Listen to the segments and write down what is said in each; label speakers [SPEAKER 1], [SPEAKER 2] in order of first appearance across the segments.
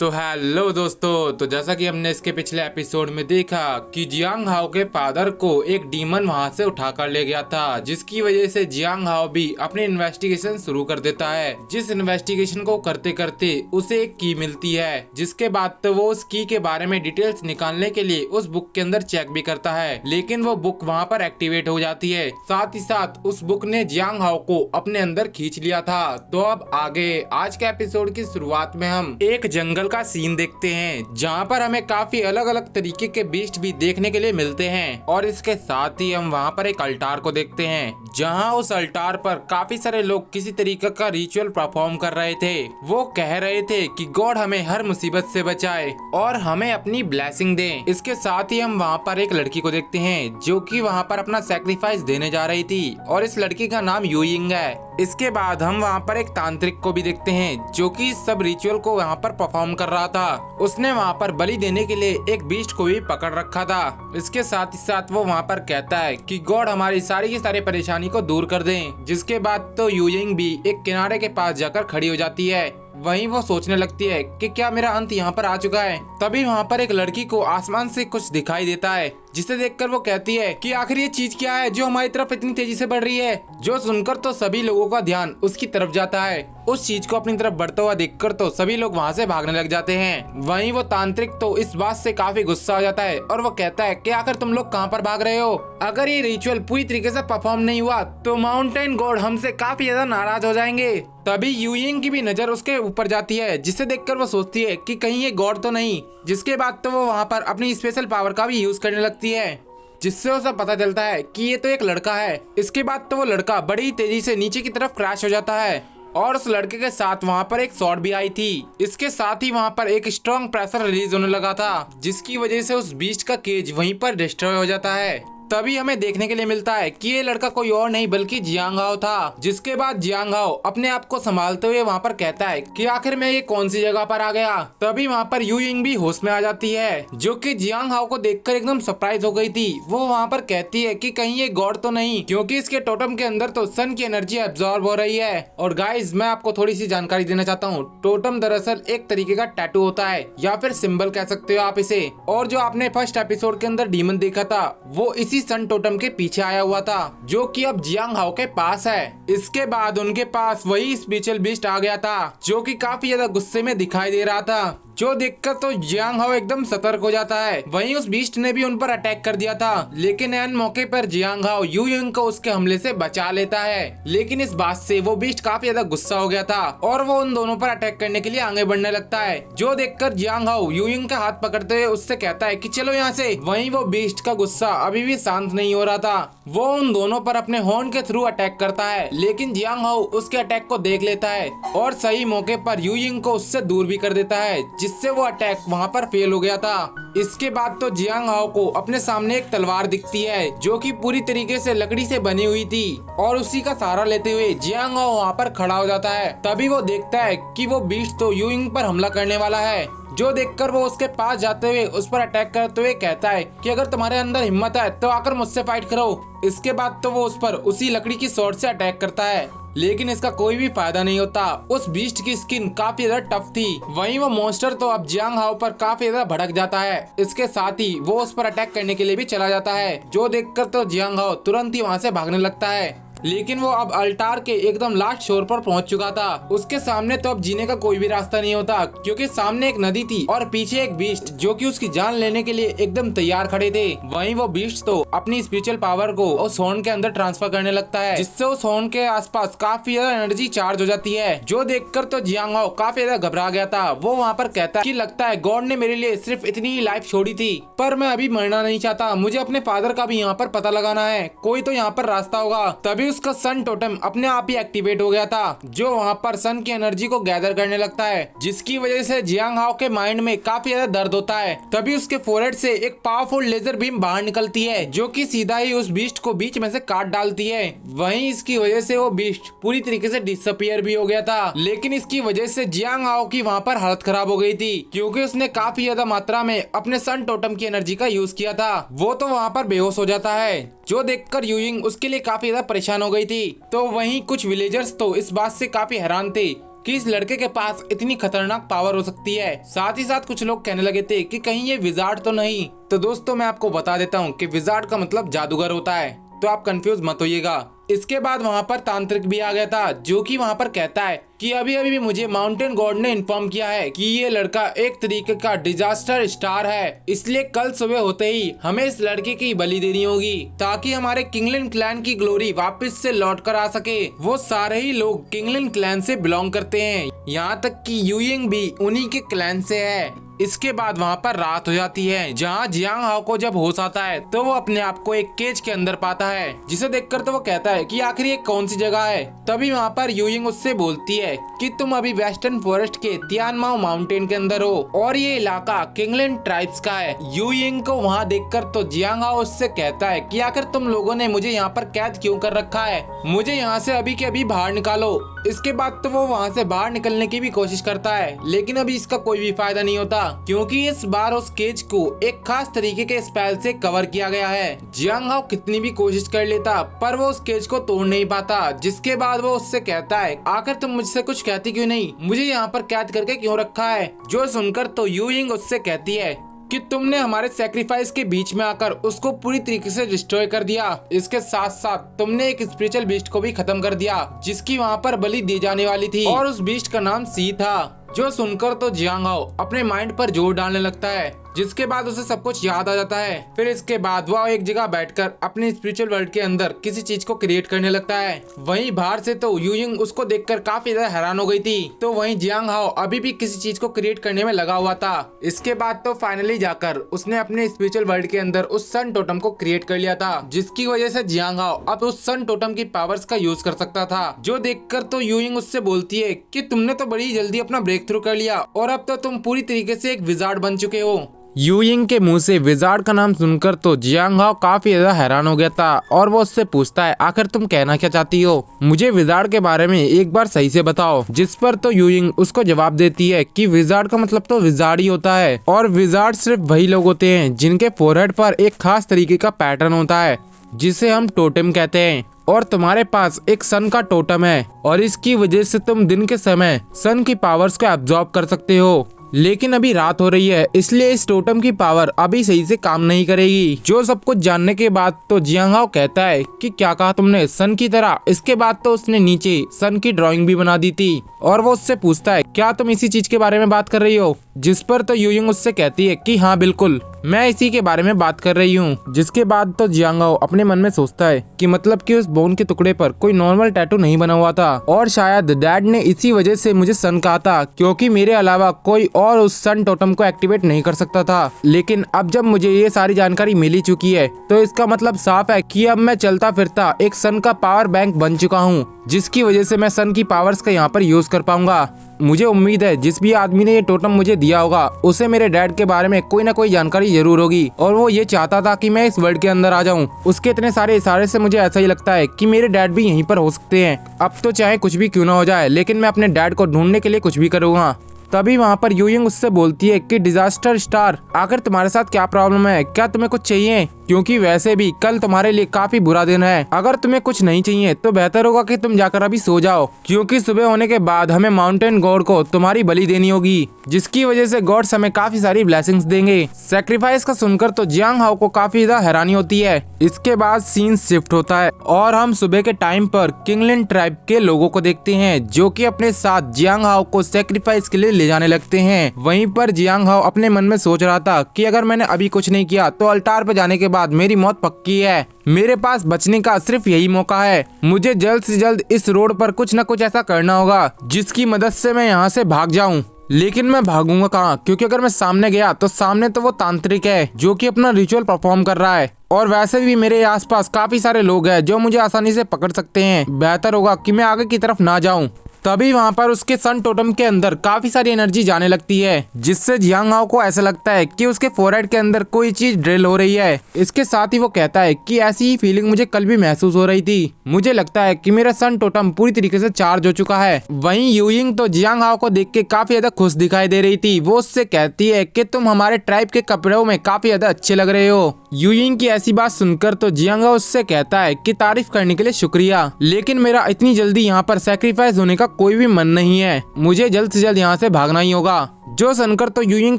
[SPEAKER 1] तो हेलो दोस्तों, तो जैसा कि हमने इसके पिछले एपिसोड में देखा कि जियांग हाओ के फादर को एक डीमन वहां से उठाकर ले गया था, जिसकी वजह से जियांग हाओ भी अपनी इन्वेस्टिगेशन शुरू कर देता है। जिस इन्वेस्टिगेशन को करते करते उसे एक की मिलती है, जिसके बाद तो वो उस की के बारे में डिटेल्स निकालने के लिए उस बुक के अंदर चेक भी करता है, लेकिन वो बुक वहाँ पर एक्टिवेट हो जाती है। साथ ही साथ उस बुक ने जियांग हाओ को अपने अंदर खींच लिया था। तो अब आगे आज के एपिसोड की शुरुआत में हम एक जंगल का सीन देखते हैं, जहाँ पर हमें काफी अलग अलग तरीके के बीस्ट भी देखने के लिए मिलते हैं। और इसके साथ ही हम वहाँ पर एक अल्टार को देखते हैं, जहाँ उस अल्टार पर काफी सारे लोग किसी तरीके का रिचुअल परफॉर्म कर रहे थे। वो कह रहे थे कि गॉड हमें हर मुसीबत से बचाए और हमें अपनी ब्लेसिंग दे। इसके साथ ही हम वहाँ पर एक लड़की को देखते हैं, जो कि वहाँ पर अपना सेक्रीफाइस देने जा रही थी, और इस लड़की का नाम यूइंग है। इसके बाद हम वहाँ पर एक तांत्रिक को भी देखते हैं, जो कि इस सब रिचुअल को वहाँ पर परफॉर्म कर रहा था। उसने वहाँ पर बलि देने के लिए एक बीस्ट को भी पकड़ रखा था। इसके साथ ही साथ वो वहाँ पर कहता है कि गॉड हमारी सारी की सारी परेशानी को दूर कर दें। जिसके बाद तो यूइंग भी एक किनारे के पास जाकर खड़ी हो जाती है। वहीं वो सोचने लगती है कि क्या मेरा अंत यहाँ पर आ चुका है। तभी वहाँ पर एक लड़की को आसमान से कुछ दिखाई देता है, जिसे देखकर वो कहती है कि आखिर ये चीज क्या है जो हमारी तरफ इतनी तेजी से बढ़ रही है। जो सुनकर तो सभी लोगों का ध्यान उसकी तरफ जाता है। उस चीज को अपनी तरफ बढ़ता हुआ देखकर तो सभी लोग वहाँ से भागने लग जाते हैं। वहीं वो तांत्रिक तो इस बात से काफी गुस्सा हो जाता है और वो कहता है कि आखिर तुम लोग कहाँ पर भाग रहे हो। अगर ये रिचुअल पूरी तरीके से परफॉर्म नहीं हुआ तो माउंटेन गॉड हमसे काफी ज्यादा नाराज हो जाएंगे। तभी यूइंग की भी नजर उसके ऊपर जाती है, जिसे देखकर वो सोचती है कि कहीं ये गॉड तो नहीं। जिसके बाद तो वो वहाँ पर अपनी स्पेशल पावर का भी यूज करने लगती है, जिससे उसे पता चलता है कि ये तो एक लड़का है। इसके बाद तो वो लड़का बड़ी तेजी से नीचे की तरफ क्रैश हो जाता है, और उस लड़के के साथ वहाँ पर एक शॉट भी आई थी। इसके साथ ही वहाँ पर एक स्ट्रॉन्ग प्रेशर रिलीज होने लगा था, जिसकी वजह से उस बीस्ट का केज वहीं पर डिस्ट्रॉय हो जाता है। तभी हमें देखने के लिए मिलता है कि ये लड़का कोई और नहीं बल्कि जियांग हाओ था। जिसके बाद जियांग हाओ अपने आप को संभालते हुए वहाँ पर कहता है कि आखिर मैं ये कौन सी जगह पर आ गया। तभी वहाँ पर यूइंग भी होश में आ जाती है, जो कि जियांग हाओ को देखकर एकदम सरप्राइज हो गई थी। वो वहाँ पर कहती है कि कहीं ये गॉड तो नहीं, क्योंकि इसके टोटम के अंदर तो सन की एनर्जी एब्जॉर्ब हो रही है। और गाइज मैं आपको थोड़ी सी जानकारी देना चाहता हूँ। टोटम दरअसल एक तरीके का टैटू होता है, या फिर सिंबल कह सकते हो आप इसे। और जो आपने फर्स्ट एपिसोड के अंदर डीमन देखा था, वो इसी सन टोटम के पीछे आया हुआ था, जो कि अब जियांग हाओ के पास है। इसके बाद उनके पास वही स्पेशल बीस्ट आ गया था, जो कि काफी ज्यादा गुस्से में दिखाई दे रहा था, जो देखकर तो जियांग हाओ एकदम सतर्क हो जाता है। वहीं उस बीस्ट ने भी उन पर अटैक कर दिया था, लेकिन एन मौके पर जियांग हाओ यूइंग को उसके हमले से बचा लेता है। लेकिन इस बात से वो बीस्ट काफी ज्यादा गुस्सा हो गया था, और वो उन दोनों पर अटैक करने के लिए आगे बढ़ने लगता है, जो देखकर जियांग हाओ यूइंग का हाथ पकड़ते हुए उससे कहता है कि चलो यहाँ से। वहीं वो बीस्ट का गुस्सा अभी भी शांत नहीं हो रहा था। वो उन दोनों पर अपने हॉर्न के थ्रू अटैक करता है, लेकिन जियांग हाओ उसके अटैक को देख लेता है और सही मौके पर यूइंग को उससे दूर भी कर देता है, जिससे वो अटैक वहाँ पर फेल हो गया था। इसके बाद तो जियांग हाओ को अपने सामने एक तलवार दिखती है, जो कि पूरी तरीके से लकड़ी से बनी हुई थी, और उसी का सहारा लेते हुए जियांग हाओ वहाँ पर खड़ा हो जाता है। तभी वो देखता है कि वो बीस्ट तो यूइंग पर हमला करने वाला है, जो देखकर वो उसके पास जाते हुए उस पर अटैक करते हुए कहता है कि अगर तुम्हारे अंदर हिम्मत है तो आकर मुझसे फाइट करो। इसके बाद तो वो उस पर उसी लकड़ी की स्वॉर्ड से अटैक करता है, लेकिन इसका कोई भी फायदा नहीं होता। उस बीस्ट की स्किन काफी ज्यादा टफ थी। वहीं वो मॉन्स्टर तो अब जियांग हाओ पर काफी ज्यादा भड़क जाता है। इसके साथ ही वो उस पर अटैक करने के लिए भी चला जाता है, जो देखकर तो जियांग हाओ तुरंत ही वहाँ से भागने लगता है। लेकिन वो अब अल्टार के एकदम लास्ट छोर पर पहुंच चुका था। उसके सामने तो अब जीने का कोई भी रास्ता नहीं होता, क्योंकि सामने एक नदी थी और पीछे एक बीस्ट जो कि उसकी जान लेने के लिए एकदम तैयार खड़े थे। वहीं वो बीस्ट तो अपनी स्पिरिचुअल पावर को उस हॉर्न के अंदर ट्रांसफर करने लगता है, जिससे उस हॉर्न के आसपास काफी ज्यादा एनर्जी चार्ज हो जाती है, जो देखकर तो जियांग हाओ काफी ज्यादा घबरा गया था। वो वहाँ पर कहता है कि लगता है गॉड ने मेरे लिए सिर्फ इतनी ही लाइफ छोड़ी थी, पर मैं अभी मरना नहीं चाहता। मुझे अपने फादर का भी यहाँ पर पता लगाना है, कोई तो यहाँ पर रास्ता होगा। तभी उसका सन टोटम अपने आप ही एक्टिवेट हो गया था, जो वहाँ पर सन की एनर्जी को गैदर करने लगता है, जिसकी वजह से जियांग हाओ के माइंड में काफी ज्यादा दर्द होता है। तभी उसके फोरहेड से एक पावरफुल लेजर बीम बाहर निकलती है, जो कि सीधा ही उस बीस्ट को बीच में से काट डालती है। वहीं इसकी वजह से वो बीस्ट पूरी तरीके से डिसअपियर भी हो गया था। लेकिन इसकी वजह से जियांग हाओ की वहाँ पर हालत खराब हो गई थी, क्योंकि उसने काफी ज्यादा मात्रा में अपने सन टोटम की एनर्जी का यूज किया था। वो तो वहाँ पर बेहोश हो जाता है, जो देखकर यूइंग उसके लिए काफी ज्यादा परेशान हो गई थी। तो वहीं कुछ विलेजर्स तो इस बात से काफी हैरान थे कि इस लड़के के पास इतनी खतरनाक पावर हो सकती है। साथ ही साथ कुछ लोग कहने लगे थे कि कहीं ये विजार्ड तो नहीं। तो दोस्तों मैं आपको बता देता हूँ कि विजार्ड का मतलब जादूगर होता है, तो आप कंफ्यूज मत होइएगा। इसके बाद वहाँ पर तांत्रिक भी आ गया था, जो कि वहाँ पर कहता है कि अभी अभी भी मुझे माउंटेन गॉड ने इन्फॉर्म किया है कि ये लड़का एक तरीके का डिजास्टर स्टार है, इसलिए कल सुबह होते ही हमें इस लड़के की बलि देनी होगी ताकि हमारे किंगलिन क्लैन की ग्लोरी वापस से लौट कर आ सके। वो सारे ही लोग किंगलिन क्लैन से बिलोंग करते हैं, यहाँ तक कि यूइंग भी उन्हीं के क्लैन से है। इसके बाद वहाँ पर रात हो जाती है, जहाँ जियांग हाओ को जब होश आता है तो वो अपने आप को एक केज के अंदर पाता है, जिसे देखकर तो वो कहता है कि आखिर ये कौन सी जगह है। तभी वहाँ पर यूइंग उससे बोलती है कि तुम अभी वेस्टर्न फॉरेस्ट के तियानमाओ माउंटेन के अंदर हो और ये इलाका किंगलिन ट्राइब्स का है। यूइंग को वहाँ देखकर तो जियांग हाओ उससे कहता है कि आखिर तुम लोगों ने मुझे यहाँ पर कैद क्यों कर रखा है, मुझे यहाँ से अभी के अभी बाहर निकालो। इसके बाद तो वो वहाँ से बाहर निकलने की भी कोशिश करता है, लेकिन अभी इसका कोई भी फायदा नहीं होता, क्योंकि इस बार उस केज को एक खास तरीके के स्पेल से कवर किया गया है। जियांग हाओ कितनी भी कोशिश कर लेता पर वो उस केज को तोड़ नहीं पाता, जिसके बाद वो उससे कहता है आखिर तुम मुझसे कुछ कहती क्यों नहीं, मुझे यहाँ पर कैद करके क्यों रखा है। जो सुनकर तो यूइंग उससे कहती है कि तुमने हमारे सैक्रिफाइस के बीच में आकर उसको पूरी तरीके से डिस्ट्रॉय कर दिया। इसके साथ साथ तुमने एक स्पिरिचुअल बीस्ट को भी खत्म कर दिया, जिसकी वहाँ पर बलि दी जाने वाली थी, और उस बीस्ट का नाम सी था। जो सुनकर तो जियांग हाओ अपने माइंड पर जोर डालने लगता है, जिसके बाद उसे सब कुछ याद आ जाता है। फिर इसके बाद वह एक जगह बैठकर अपने स्पिरिचुअल वर्ल्ड के अंदर किसी चीज को क्रिएट करने लगता है। वहीं बाहर से तो यूइंग उसको देखकर काफी ज्यादा हैरान हो गई थी, तो वहीं जियांग हाओ अभी भी किसी चीज को क्रिएट करने में लगा हुआ था। इसके बाद तो फाइनली जाकर उसने अपने स्पिरिचुअल वर्ल्ड के अंदर उस सन टोटम को क्रिएट कर लिया था, जिसकी वजह से जियांग हाओ अब उस सन टोटम की पावर्स का यूज कर सकता था। जो देखकर तो यूइंग उससे बोलती है कि तुमने तो बड़ी जल्दी अपना ब्रेक थ्रू कर लिया और अब तो तुम पूरी तरीके से एक विजार्ड बन चुके हो। यूइंग के मुंह से विजार्ड का नाम सुनकर तो जियांग हाओ काफी ज्यादा हैरान हो गया था, और वो उससे पूछता है आखिर तुम कहना क्या चाहती हो, मुझे विजार्ड के बारे में एक बार सही से बताओ। जिस पर तो यूइंग उसको जवाब देती है कि विजार्ड का मतलब तो विजार्ड ही होता है, और विजार्ड सिर्फ वही लोग होते हैं जिनके फोरहेड पर एक खास तरीके का पैटर्न होता है, जिसे हम टोटेम कहते हैं। और तुम्हारे पास एक सन का टोटम है, और इसकी वजह से तुम दिन के समय सन की पावर्स को एब्जॉर्ब कर सकते हो। लेकिन अभी रात हो रही है, इसलिए इस टोटम की पावर अभी सही से काम नहीं करेगी। जो सब कुछ जानने के बाद तो जियांग हाओ कहता है कि क्या कहा तुमने, सन की तरह। इसके बाद तो उसने नीचे सन की ड्राइंग भी बना दी थी, और वो उससे पूछता है क्या तुम इसी चीज के बारे में बात कर रही हो। जिस पर तो यूइंग उससे कहती है कि हाँ बिल्कुल, मैं इसी के बारे में बात कर रही हूँ। जिसके बाद तो जियांग हाओ अपने मन में सोचता है कि मतलब कि उस बोन के टुकड़े पर कोई नॉर्मल टैटू नहीं बना हुआ था, और शायद डैड ने इसी वजह से मुझे सन कहा था, क्योंकि मेरे अलावा कोई और उस सन टोटम को एक्टिवेट नहीं कर सकता था। लेकिन अब जब मुझे ये सारी जानकारी मिल ही चुकी है, तो इसका मतलब साफ है कि अब मैं चलता फिरता एक सन का पावर बैंक बन चुका हूँ, जिसकी वजह से मैं सन की पावर्स का यहाँ पर यूज कर पाऊंगा। मुझे उम्मीद है जिस भी आदमी ने ये टोटम मुझे दिया होगा, उसे मेरे डैड के बारे में कोई ना कोई जानकारी जरूर होगी, और वो ये चाहता था कि मैं इस वर्ल्ड के अंदर आ जाऊं। उसके इतने सारे इशारे से मुझे ऐसा ही लगता है कि मेरे डैड भी यहीं पर हो सकते हैं। अब तो चाहे कुछ भी क्यों ना हो जाए, लेकिन मैं अपने डैड को ढूंढने के लिए कुछ भी करूँगा। तभी वहाँ पर यूइंग उससे बोलती है कि डिजास्टर स्टार, आखिर तुम्हारे साथ क्या प्रॉब्लम है, क्या तुम्हें कुछ चाहिए, क्योंकि वैसे भी कल तुम्हारे लिए काफी बुरा दिन है। अगर तुम्हें कुछ नहीं चाहिए तो बेहतर होगा कि तुम जाकर अभी सो जाओ, क्योंकि सुबह होने के बाद हमें माउंटेन गॉड को तुम्हारी बलि देनी होगी, जिसकी वजह से गॉड्स हमें काफी सारी ब्लेसिंग्स देंगे। सैक्रिफाइस का सुनकर तो जियांग हाओ को काफी ज्यादा हैरानी होती है। इसके बाद सीन शिफ्ट होता है, और हम सुबह के टाइम पर किंगलिन ट्राइब के लोगों को देखते हैं, जो कि अपने साथ जियांग हाओ को सैक्रिफाइस के लिए ले जाने लगते हैं। वहीं पर जियांग हाओ अपने मन में सोच रहा था कि अगर मैंने अभी कुछ नहीं किया तो अल्टार पे जाने के बाद मेरी मौत पक्की है। मेरे पास बचने का सिर्फ यही मौका है, मुझे जल्द से जल्द इस रोड पर कुछ न कुछ ऐसा करना होगा जिसकी मदद से मैं यहाँ से भाग जाऊँ। लेकिन मैं भागूंगा कहाँ, क्योंकि अगर मैं सामने गया तो सामने तो वो तांत्रिक है जो कि अपना रिचुअल परफॉर्म कर रहा है, और वैसे भी मेरे आसपास काफी सारे लोग हैं जो मुझे आसानी से पकड़ सकते हैं। बेहतर होगा कि मैं आगे की तरफ ना जाऊं। तभी वहाँ पर उसके सन टोटम के अंदर काफी सारी एनर्जी जाने लगती है, जिससे जियांग हाओ को ऐसा लगता है कि उसके फोरहेड के अंदर कोई चीज ड्रिल हो रही है। इसके साथ ही वो कहता है कि ऐसी ही फीलिंग मुझे कल भी महसूस हो रही थी, मुझे लगता है कि मेरा सन टोटम पूरी तरीके से चार्ज हो चुका है। वहीं यूइंग तो जियांग हाओ को देख के काफी ज्यादा खुश दिखाई दे रही थी। वो उससे कहती है कि तुम हमारे ट्राइब के कपड़ों में काफी ज्यादा अच्छे लग रहे हो। यूयिंग की ऐसी बात सुनकर तो जियांग हाओ उससे कहता है कि तारीफ करने के लिए शुक्रिया, लेकिन मेरा इतनी जल्दी यहाँ पर सैक्रिफाइस होने का कोई भी मन नहीं है, मुझे जल्द से जल्द यहाँ से भागना ही होगा। जो सुनकर तो यूयिंग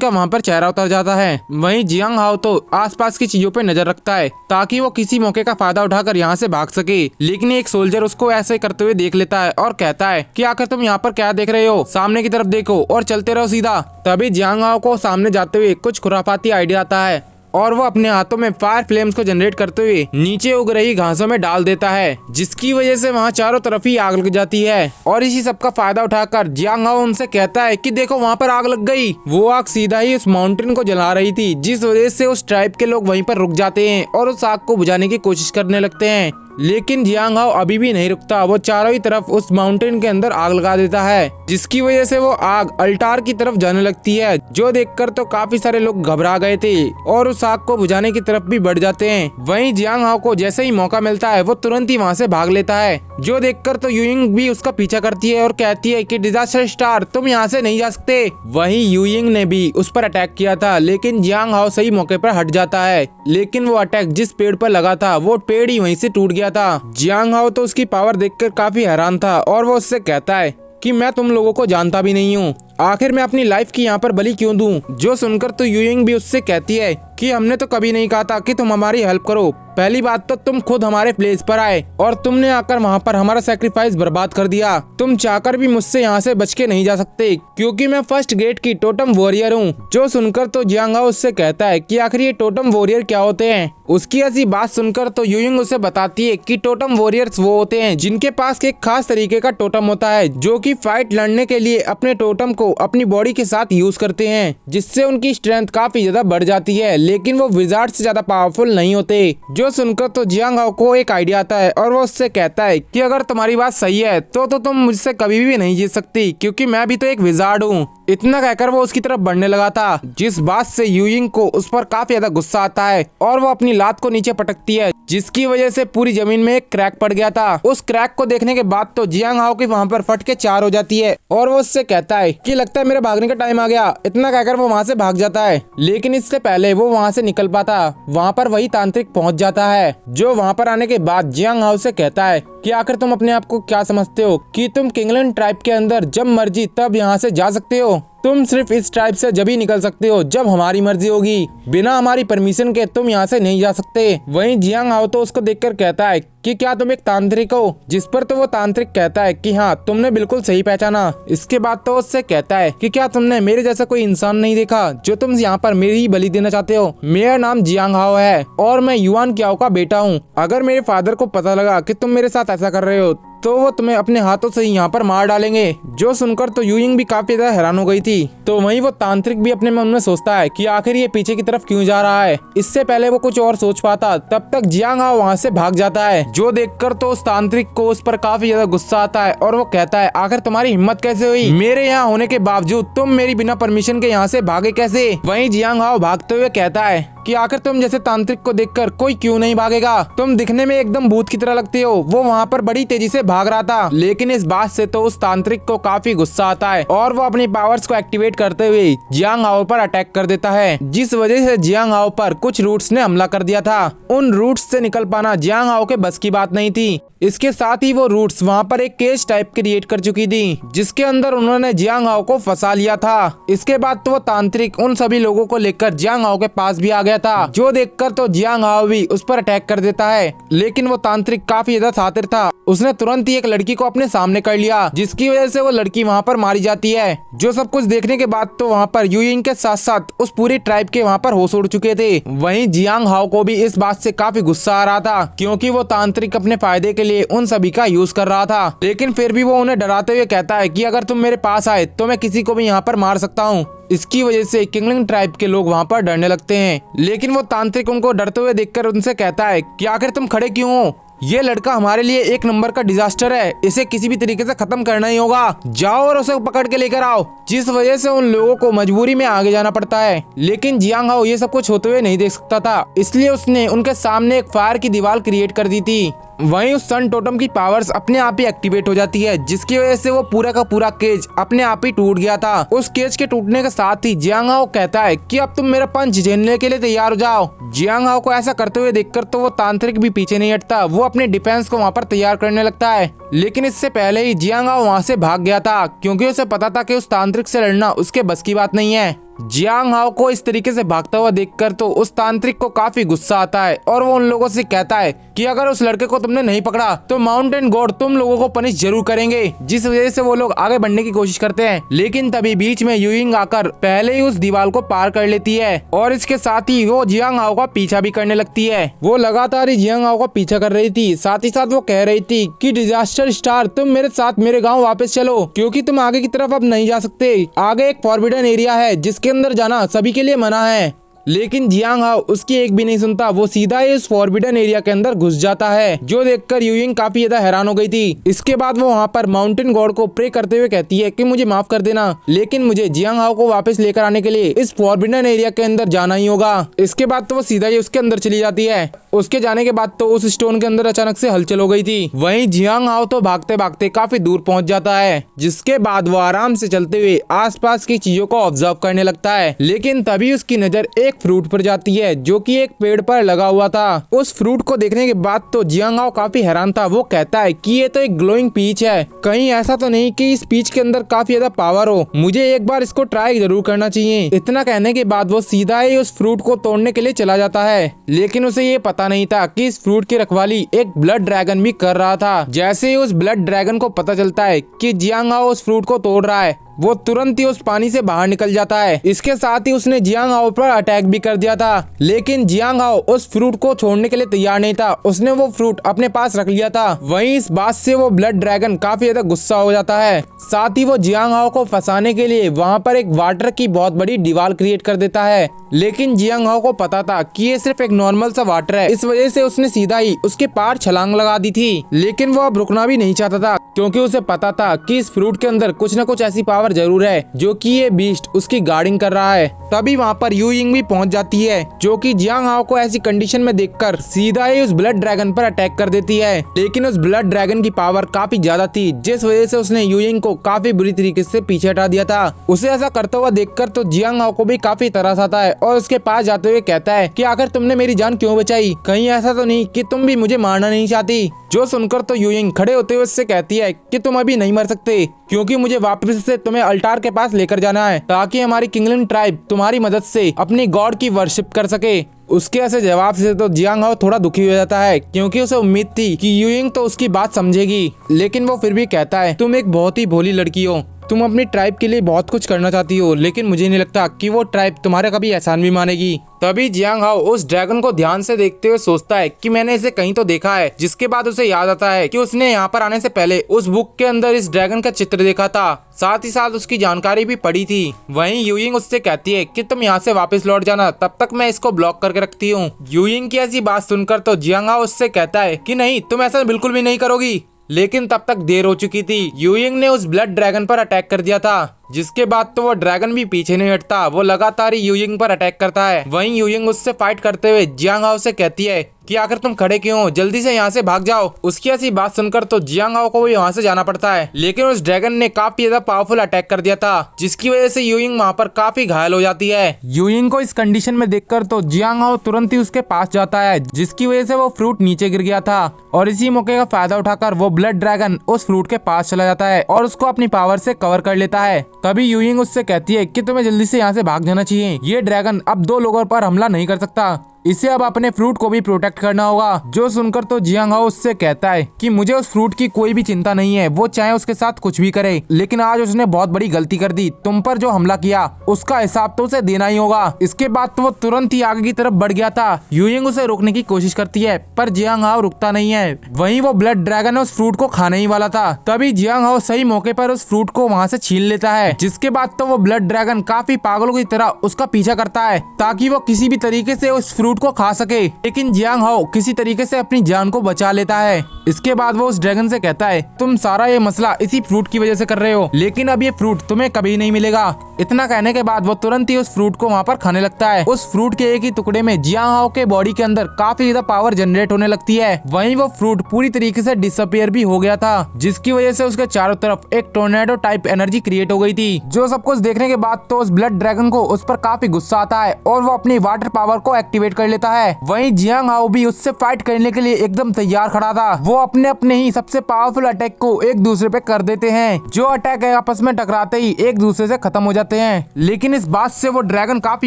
[SPEAKER 1] का वहाँ पर चेहरा उतर जाता है। वहीं जियांग हाओ तो आसपास की चीजों पे नजर रखता है ताकि वो किसी मौके का फायदा उठाकर यहाँ से भाग सके, लेकिन एक सोल्जर उसको ऐसे करते हुए देख लेता है और कहता है कि आखिर तुम यहाँ पर क्या देख रहे हो, सामने की तरफ देखो और चलते रहो सीधा। तभी जियांग हाओ को सामने जाते हुए कुछ खुराफाती आइडिया आता है और वो अपने हाथों में फायर फ्लेम्स को जनरेट करते हुए नीचे उग रही घासों में डाल देता है, जिसकी वजह से वहाँ चारों तरफ ही आग लग जाती है। और इसी सब का फायदा उठाकर जियांग हाओ उनसे कहता है कि देखो वहाँ पर आग लग गई। वो आग सीधा ही उस माउंटेन को जला रही थी, जिस वजह से उस ट्राइब के लोग वहीं पर रुक जाते हैं और उस आग को बुझाने की कोशिश करने लगते हैं। लेकिन जियांग हाओ अभी भी नहीं रुकता, वो चारों ही तरफ उस माउंटेन के अंदर आग लगा देता है, जिसकी वजह से वो आग अल्टार की तरफ जाने लगती है। जो देखकर तो काफी सारे लोग घबरा गए थे और उस आग को बुझाने की तरफ भी बढ़ जाते हैं। वहीं जियांग हाओ को जैसे ही मौका मिलता है वो तुरंत ही वहाँ से भाग लेता है। जो देखकर तो यूयिंग भी उसका पीछा करती है और कहती है कि डिजास्टर स्टार तुम यहाँ से नहीं जा सकते। वहीं यूयिंग ने भी उस पर अटैक किया था, लेकिन जियांग हाओ सही मौके पर हट जाता है, लेकिन वो अटैक जिस पेड़ पर लगा था वो पेड़ ही वहीं से टूट गया था। जियांग हाओ तो उसकी पावर देखकर काफी हैरान था और वो उससे कहता है कि मैं तुम लोगों को जानता भी नहीं हूँ, आखिर मैं अपनी लाइफ की यहाँ पर बलि क्यों दूं। जो सुनकर तो यूयिंग भी उससे कहती है कि हमने तो कभी नहीं कहा था कि तुम हमारी हेल्प करो, पहली बात तो तुम खुद हमारे प्लेस पर आए और तुमने आकर वहाँ पर हमारा सैक्रिफाइस बर्बाद कर दिया। तुम चाहकर भी मुझसे यहाँ से बच के नहीं जा सकते क्योंकि मैं फर्स्ट ग्रेड की टोटम वॉरियर हूँ। जो सुनकर तो जियांग हाओ उससे कहता है कि आखिर ये टोटम वॉरियर क्या होते हैं। उसकी ऐसी बात सुनकर तो यूयिंग उसे बताती है कि टोटम वॉरियर्स वो होते हैं जिनके पास एक खास तरीके का टोटम होता है, जो कि फाइट लड़ने के लिए अपने टोटम को अपनी बॉडी के साथ यूज करते हैं, जिससे उनकी स्ट्रेंथ काफी ज्यादा बढ़ जाती है, लेकिन वो विजार्ड से ज्यादा पावरफुल नहीं होते। जो सुनकर तो जियांग हाओ को एक आइडिया आता है और वो उससे कहता है कि अगर तुम्हारी बात सही है तो तुम मुझसे कभी भी नहीं जीत सकती क्योंकि मैं भी तो एक विजार्ड हूँ। इतना कहकर वो उसकी तरफ बढ़ने लगा था, जिस बात से यूयिंग को उस पर काफी ज्यादा गुस्सा आता है और वो अपनी लात को नीचे पटकती है, जिसकी वजह से पूरी जमीन में एक क्रैक पड़ गया था। उस क्रैक को देखने के बाद तो जियांग हाओ की वहाँ पर फट के चार हो जाती है और वो उससे कहता है कि लगता है मेरे भागने का टाइम आ गया। इतना कहकर वो वहाँ से भाग जाता है, लेकिन इससे पहले वो वहाँ से निकल पाता वहाँ पर वही तांत्रिक पहुँच जाता है, जो वहाँ पर आने के बाद जियांग हाओ से कहता है कि आखिर तुम अपने आप को क्या समझते हो कि तुम किंगलैंड ट्राइब के अंदर जब मर्जी तब यहाँ से जा सकते हो। तुम सिर्फ इस ट्राइब से जब ही निकल सकते हो जब हमारी मर्जी होगी, बिना हमारी परमिशन के तुम यहाँ से नहीं जा सकते। वहीं जियांग हाओ तो उसको देखकर कहता है कि क्या तुम एक तांत्रिक हो, जिस पर तो वो तांत्रिक कहता है कि हाँ तुमने बिल्कुल सही पहचाना। इसके बाद तो उससे कहता है कि क्या तुमने मेरे जैसा कोई इंसान नहीं देखा जो तुम यहाँ पर मेरी ही बलि देना चाहते हो। मेरा नाम जियांग हाओ है और मैं युआन क्याओ का बेटा हूँ। अगर मेरे फादर को पता लगा कि तुम मेरे साथ ऐसा कर रहे हो तो वो तुम्हें अपने हाथों से यहाँ पर मार डालेंगे। जो सुनकर तो यूयिंग भी काफी ज्यादा हैरान हो गई थी। तो वहीं वो तांत्रिक भी अपने मन में सोचता है कि आखिर ये पीछे की तरफ क्यों जा रहा है। इससे पहले वो कुछ और सोच पाता तब तक जियांग हाओ वहाँ से भाग जाता है। जो देखकर तो उस तांत्रिक को उस पर काफी ज्यादा गुस्सा आता है और वो कहता है आखिर तुम्हारी हिम्मत कैसे हुई, मेरे यहाँ होने के बावजूद तुम मेरी बिना परमिशन के यहाँ से भागे कैसे। वहीं जियांग हाओ भागते हुए कहता है कि आखिर तुम जैसे तांत्रिक को देखकर कोई क्यों नहीं भागेगा, तुम दिखने में एकदम भूत की तरह लगते हो। वो वहाँ पर बड़ी तेजी से भाग रहा था, लेकिन इस बात से तो उस तांत्रिक को काफी गुस्सा आता है और वो अपनी पावर्स को एक्टिवेट करते हुए जियांग हाओ पर अटैक कर देता है, जिस वजह से जियांग हाओ पर कुछ रूट्स ने हमला कर दिया था। उन रूट्स से निकल पाना जियांग हाओ के बस की बात नहीं थी। इसके साथ ही वो रूट्स वहाँ पर एक केज टाइप क्रिएट कर चुकी थी, जिसके अंदर उन्होंने जियांग हाओ को फंसा लिया था। इसके बाद तो वो तांत्रिक उन सभी लोगों को लेकर जियांग हाओ के पास भी आ गया था। जो देखकर तो जियांग हाओ भी उस पर अटैक कर देता है, लेकिन वो तांत्रिक काफी ज्यादा शातिर था। उसने तुरंत ही एक लड़की को अपने सामने कर लिया, जिसकी वजह से वो लड़की वहाँ पर मारी जाती है। जो सब कुछ देखने के बाद तो वहाँ पर यूयिंग के साथ साथ उस पूरी ट्राइब के वहाँ पर होश उड़ चुके थे। वहीं जियांग हाओ को भी इस बात से काफी गुस्सा आ रहा था, क्योंकि वो तांत्रिक अपने फायदे के लिए उन सभी का यूज कर रहा था। लेकिन फिर भी वो उन्हें डराते हुए कहता है कि अगर तुम मेरे पास आए तो मैं किसी को भी यहाँ पर मार सकता हूँ। इसकी वजह से किंगलिंग ट्राइब के लोग वहाँ पर डरने लगते हैं, लेकिन वो तांत्रिक उनको डरते हुए देखकर उनसे कहता है कि आखिर तुम खड़े क्यों हो, ये लड़का हमारे लिए एक नंबर का डिजास्टर है, इसे किसी भी तरीके से खत्म करना ही होगा, जाओ और उसे पकड़ के लेकर आओ। जिस वजह से उन लोगों को मजबूरी में आगे जाना पड़ता है, लेकिन जियांग हाओ ये सब कुछ होते हुए नहीं देख सकता था, इसलिए उसने उनके सामने एक फायर की दीवार क्रिएट कर दी थी। वहीं उस सन टोटम की पावर्स अपने आप ही एक्टिवेट हो जाती है, जिसकी वजह से वो पूरा का पूरा केज अपने आप ही टूट गया था। उस केज के टूटने के साथ ही जियांग हाओ कहता है कि अब तुम मेरा पंच झेलने के लिए तैयार हो जाओ। जियांग हाओ को ऐसा करते हुए देखकर तो वो तांत्रिक भी पीछे नहीं हटता, वो अपने डिफेंस को वहाँ पर तैयार करने लगता है। लेकिन इससे पहले ही जियांग हाओ वहाँ से भाग गया था, क्योंकि उसे पता था कि उस तांत्रिक से लड़ना उसके बस की बात नहीं है। जियांग हाओ को इस तरीके से भागता हुआ देखकर तो उस तांत्रिक को काफी गुस्सा आता है और वो उन लोगों से कहता है कि अगर उस लड़के को तुमने नहीं पकड़ा तो माउंटेन गॉड तुम लोगों को पनिश जरूर करेंगे। जिस वजह से वो लोग आगे बढ़ने की कोशिश करते हैं, लेकिन तभी बीच में यूइंग आकर पहले ही उस दीवार को पार कर लेती है और इसके साथ ही वो जियांग हाओ का पीछा भी करने लगती है। वो लगातार ही जियांग हाओ का पीछा कर रही थी, साथ ही साथ वो कह रही थी कि डिजास्टर स्टार तुम मेरे साथ मेरे गाँव वापस चलो, क्योंकि तुम आगे की तरफ अब नहीं जा सकते। आगे एक फॉरबिडन एरिया है जिसके अंदर जाना सभी के लिए मना है। लेकिन जियांग हाओ उसकी एक भी नहीं सुनता, वो सीधा ही उस फॉरबिडन एरिया के अंदर घुस जाता है, जो देखकर यूइंग काफी ज्यादा हैरान हो गई थी। इसके बाद वो वहाँ पर माउंटेन गॉड को प्रे करते हुए कहती है कि मुझे माफ कर देना, लेकिन मुझे जियांग हाओ को वापस लेकर आने के लिए इस फॉरबिडन एरिया के अंदर जाना ही होगा। इसके बाद तो वो सीधा ही उसके अंदर चली जाती है। उसके जाने के बाद तो उस स्टोन के अंदर अचानक से हलचल हो गई थी। वहीं जियांग हाओ तो भागते भागते काफी दूर पहुंच जाता है, जिसके बाद वो आराम से चलते हुए आसपास की चीजों को ऑब्जर्व करने लगता है। लेकिन तभी उसकी नजर एक फ्रूट पर जाती है जो कि एक पेड़ पर लगा हुआ था। उस फ्रूट को देखने के बाद तो जियांग हाओ काफी हैरान था। वो कहता है कि ये तो एक ग्लोइंग पीच है, कहीं ऐसा तो नहीं कि इस पीच के अंदर काफी ज्यादा पावर हो, मुझे एक बार इसको ट्राई जरूर करना चाहिए। इतना कहने के बाद वो सीधा ही उस फ्रूट को तोड़ने के लिए चला जाता है, लेकिन उसे ये पता नहीं था कि इस फ्रूट की रखवाली एक ब्लड ड्रैगन भी कर रहा था। जैसे ही उस ब्लड ड्रैगन को पता चलता है कि जियांग हाओ उस फ्रूट को तोड़ रहा है, वो तुरंत ही उस पानी से बाहर निकल जाता है। इसके साथ ही उसने जियांग हाओ पर अटैक भी कर दिया था, लेकिन जियांग हाओ उस फ्रूट को छोड़ने के लिए तैयार नहीं था, उसने वो फ्रूट अपने पास रख लिया था। वहीं इस बात से वो ब्लड ड्रैगन काफी ज्यादा गुस्सा हो जाता है। साथ ही वो जियांग हाओ को फंसाने के लिए वहाँ पर एक वाटर की बहुत बड़ी दीवार क्रिएट कर देता है, लेकिन जियांग हाओ को पता था कि ये सिर्फ एक नॉर्मल सा वाटर है, इस वजह से उसने सीधा ही उसके पार छलांग लगा दी थी। लेकिन वो अब रुकना भी नहीं चाहता था, क्योंकि उसे पता था कि इस फ्रूट के अंदर कुछ न कुछ ऐसी पावर जरूर है जो कि ये बीस्ट उसकी गार्डिंग कर रहा है। तभी वहाँ पर यूइंग भी पहुंच जाती है, जो कि जियांग हाओ को ऐसी कंडीशन में देखकर सीधा ही उस ब्लड ड्रैगन पर अटैक कर देती है। लेकिन उस ब्लड ड्रैगन की पावर काफी ज्यादा थी, जिस वजह से उसने यूइंग को काफी बुरी तरीके से पीछे हटा दिया था। उसे ऐसा करता हुआ देखकर तो जियांग हाओ को भी काफी तरस आता है और उसके पास जाते हुए कहता है कि आखिर तुमने मेरी जान क्यों बचाई, कहीं ऐसा तो नहीं कि तुम भी मुझे मारना नहीं चाहती। जो सुनकर तो यूइंग खड़े होते हुए उससे कहती है कि तुम अभी नहीं मर सकते, क्योंकि मुझे वापस से तुम्हें अल्टार के पास लेकर जाना है, ताकि हमारी किंगलिन ट्राइब तुम्हारी मदद से अपनी गॉड की वर्शिप कर सके। उसके ऐसे जवाब से तो जियांग हाओ थोड़ा दुखी हो जाता है, क्योंकि उसे उम्मीद थी कि यूइंग तो उसकी बात समझेगी, लेकिन वो फिर भी कहता है तुम एक बहुत ही भोली लड़की हो, तुम अपनी ट्राइब के लिए बहुत कुछ करना चाहती हो, लेकिन मुझे नहीं लगता कि वो ट्राइब तुम्हारा कभी एहसान भी मानेगी। तभी जियांग हाओ उस ड्रैगन को ध्यान से देखते हुए सोचता है कि मैंने इसे कहीं तो देखा है, जिसके बाद उसे याद आता है कि उसने यहाँ पर आने से पहले उस बुक के अंदर इस ड्रैगन का चित्र देखा था, साथ ही साथ उसकी जानकारी भी पड़ी थी। वहीं यूइंग उससे कहती है कि तुम यहाँ से वापस लौट जाना, तब तक मैं इसको ब्लॉक करके रखती हूँ। यूइंग की ऐसी बात सुनकर तो जियांग हाओ उससे कहता है कि नहीं, तुम ऐसा बिल्कुल भी नहीं करोगी। लेकिन तब तक देर हो चुकी थी, यूइंग ने उस ब्लड ड्रैगन पर अटैक कर दिया था, जिसके बाद तो वो ड्रैगन भी पीछे नहीं हटता, वो लगातार ही यूइंग पर अटैक करता है। वहीं यूइंग उससे फाइट करते हुए जियांग हाओ से कहती है कि आखिर तुम खड़े क्यों हो, जल्दी से यहाँ से भाग जाओ। उसकी ऐसी बात सुनकर तो जियांग हाओ को भी वहाँ से जाना पड़ता है, लेकिन उस ड्रैगन ने काफी ज्यादा पावरफुल अटैक कर दिया था, जिसकी वजह से यूइंग वहाँ पर काफी घायल हो जाती है। यूइंग को इस कंडीशन में देखकर तो जियांग हाओ तुरंत ही उसके पास जाता है, जिसकी वजह से वो फ्रूट नीचे गिर गया था, और इसी मौके का फायदा उठाकर वो ब्लड ड्रैगन उस फ्रूट के पास चला जाता है और उसको अपनी पावर से कवर कर लेता है। तभी यूइंग उससे कहती है कि तुम्हें जल्दी से यहाँ से भाग जाना चाहिए, ये ड्रैगन अब 2 लोगों पर हमला नहीं कर सकता, इसे अब अपने फ्रूट को भी प्रोटेक्ट करना होगा। जो सुनकर तो जियांग हाओ उससे कहता है कि मुझे उस फ्रूट की कोई भी चिंता नहीं है, वो चाहे उसके साथ कुछ भी करे, लेकिन आज उसने बहुत बड़ी गलती कर दी, तुम पर जो हमला किया उसका हिसाब तो उसे देना ही होगा। इसके बाद तो वो तुरंत ही आगे की तरफ बढ़ गया था। यूइंग उसे रोकने की कोशिश करती है, पर जियांग हाओ रुकता नहीं है। वहीं वो ब्लड ड्रैगन उस फ्रूट को खाने ही वाला था, तभी जियांग हाओ सही मौके पर उस फ्रूट को वहाँ से छीन लेता है, जिसके बाद तो वो ब्लड ड्रैगन काफी पागलों की तरह उसका पीछा करता है, ताकि वो किसी भी तरीके से उस फ्रूट फ्रूट को खा सके, लेकिन जियांग हाओ किसी तरीके से अपनी जान को बचा लेता है। इसके बाद वो उस ड्रैगन से कहता है, तुम सारा ये मसला इसी फ्रूट की वजह से कर रहे हो, लेकिन अब ये फ्रूट तुम्हें कभी नहीं मिलेगा। इतना कहने के बाद वो तुरंत ही उस फ्रूट को वहाँ पर खाने लगता है। उस फ्रूट के एक ही टुकड़े में जियांग हाओ के बॉडी के अंदर काफी ज्यादा पावर जनरेट होने लगती है। वहीं वो फ्रूट पूरी तरीके से डिसअपियर भी हो गया था, जिसकी वजह से उसके चारों तरफ एक टोर्नेडो टाइप एनर्जी क्रिएट हो गई थी। जो सब कुछ देखने के बाद तो उस ब्लड ड्रैगन को उस पर काफी गुस्सा आता है और वो अपनी वाटर पावर को एक्टिवेट कर लेता है। वहीं जियांग हाओ भी उससे फाइट करने के लिए एकदम तैयार खड़ा था। वो अपने ही सबसे पावरफुल अटैक को एक दूसरे पे कर देते हैं, जो अटैक आपस में टकराते ही एक दूसरे से खत्म हो जाते हैं। लेकिन इस बात से वो ड्रैगन काफी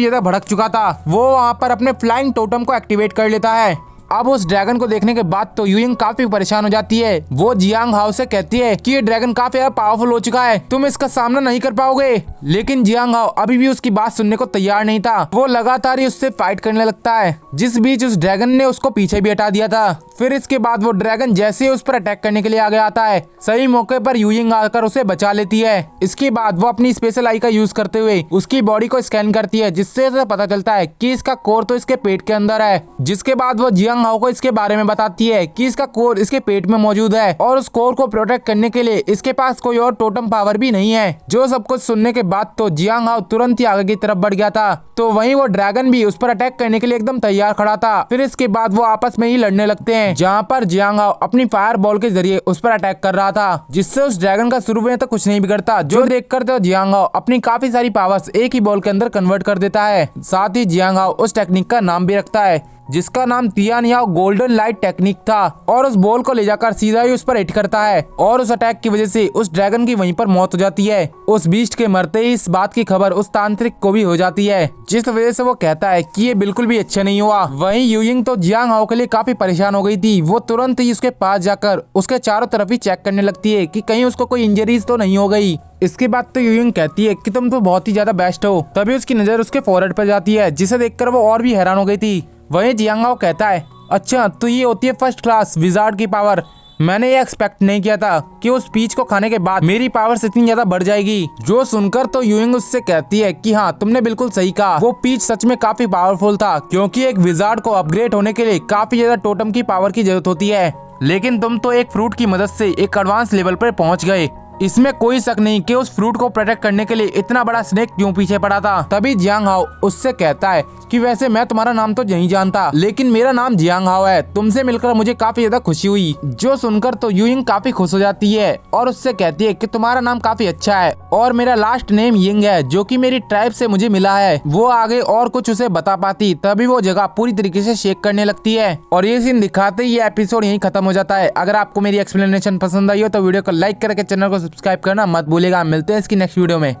[SPEAKER 1] ज्यादा भड़क चुका था। वो वहाँ पर अपने फ्लाइंग टोटम को एक्टिवेट कर लेता है। अब उस ड्रैगन को देखने के बाद तो यूइंग काफी परेशान हो जाती है। वो जियांग हाओ से कहती है कि ये ड्रैगन काफी ज्यादा पावरफुल हो चुका है, तुम इसका सामना नहीं कर पाओगे। लेकिन जियांग हाओ अभी भी उसकी बात सुनने को तैयार नहीं था। वो लगातार ही उससे फाइट करने लगता है, जिस बीच उस ड्रैगन ने उसको पीछे भी हटा दिया था। फिर इसके बाद वो ड्रैगन जैसे ही उस पर अटैक करने के लिए आगे आता है, सही मौके पर यूइंग आकर उसे बचा लेती है। इसके बाद वो अपनी स्पेशल आई का यूज करते हुए उसकी बॉडी को स्कैन करती है, जिससे उसे पता चलता है कि इसका कोर तो इसके पेट के अंदर है। जिसके बाद वो जियांग हाओ को इसके बारे में बताती है कि इसका कोर इसके पेट में मौजूद है और उस कोर को प्रोटेक्ट करने के लिए इसके पास कोई और टोटम पावर भी नहीं है। जो सब कुछ सुनने के बाद तो जियांग हाओ तुरंत ही आगे की तरफ बढ़ गया था। तो वहीं वो ड्रैगन भी उस पर अटैक करने के लिए एकदम तैयार खड़ा था। फिर इसके बाद वो आपस में ही लड़ने लगते हैं, जहाँ पर जियांग हाओ अपनी फायर बॉल के जरिए उस पर अटैक कर रहा था, जिससे उस ड्रैगन का शुरू में तो कुछ नहीं बिगड़ता। जो देखकर तो जियांग हाओ अपनी काफी सारी पावर्स एक ही बॉल के अंदर कन्वर्ट कर देता है। साथ ही जियांग हाओ उस टेक्निक का नाम भी रखता है, जिसका नाम तियानयाओ गोल्डन लाइट टेक्निक था, और उस बॉल को ले जाकर सीधा ही उस पर हिट करता है और उस अटैक की वजह से उस ड्रैगन की वहीं पर मौत हो जाती है। उस बीस्ट के मरते ही इस बात की खबर उस तांत्रिक को भी हो जाती है, जिस वजह से वो कहता है कि ये बिल्कुल भी अच्छा नहीं हुआ। वहीं यूइंग तो जियांग हाओ के लिए काफी परेशान हो गई थी। वो तुरंत ही उसके पास जाकर उसके चारों तरफ ही चेक करने लगती है कि कहीं उसको कोई इंजरीज तो नहीं हो गई। इसके बाद तो यूइंग कहती है कि तुम तो बहुत ही ज्यादा बेस्ट हो। तभी उसकी नजर उसके फोरहेड पर जाती है, जिसे देखकर वो और भी हैरान हो गई थी। वहीं जियांग हाओ कहता है, अच्छा तो ये होती है फर्स्ट क्लास विजार्ड की पावर। मैंने ये एक्सपेक्ट नहीं किया था कि उस पीच को खाने के बाद मेरी पावर्स इतनी ज्यादा बढ़ जाएगी। जो सुनकर तो यूइंग उससे कहती है कि हाँ तुमने बिल्कुल सही कहा, वो पीच सच में काफी पावरफुल था, क्योंकि एक विजार्ड को अपग्रेड होने के लिए काफी ज्यादा टोटम की पावर की जरूरत होती है। लेकिन तुम तो एक फ्रूट की मदद से एक एडवांस लेवल पर पहुंच गए। इसमें कोई शक नहीं कि उस फ्रूट को प्रोटेक्ट करने के लिए इतना बड़ा स्नेक क्यों पीछे पड़ा था। तभी जियांग हाओ उससे कहता है कि वैसे मैं तुम्हारा नाम तो नहीं जानता, लेकिन मेरा नाम जियांग हाओ है। तुमसे मिलकर मुझे काफी ज्यादा खुशी हुई। जो सुनकर तो यूइंग काफी खुश हो जाती है और उससे कहती है कि तुम्हारा नाम काफी अच्छा है और मेरा लास्ट नेम यिंग है, जो कि मेरी ट्राइब से मुझे मिला है। वो आगे और कुछ उसे बता पाती, तभी वो जगह पूरी तरीके से शेक करने लगती है और ये सीन दिखाते ही ये एपिसोड यहीं खत्म हो जाता है। अगर आपको मेरी एक्सप्लेनेशन पसंद आई हो तो वीडियो को लाइक करके चैनल को सब्सक्राइब करना मत भूलिएगा। मिलते हैं इसकी नेक्स्ट वीडियो में।